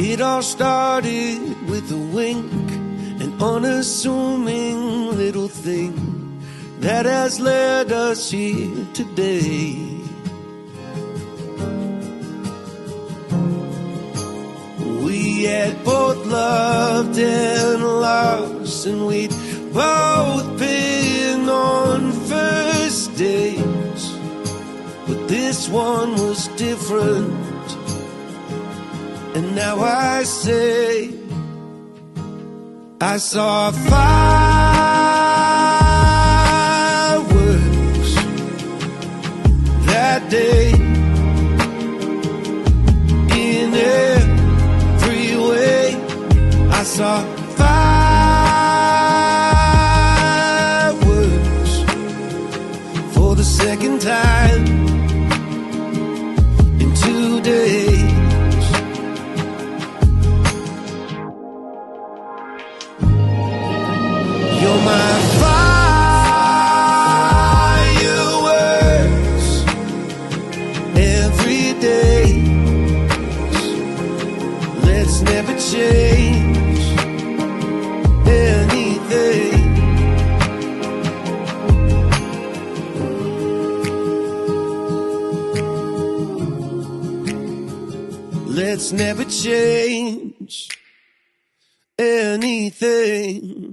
It all started with a wink, an unassuming little thing that has led us here today. We had both loved and lost, and we'd both been on first dates, but this one was different. And now I say, I saw fireworks that day in every way. I saw fireworks for the second time in 2 days. You're my fireworks every day. Let's never change anything. Let's never change anything.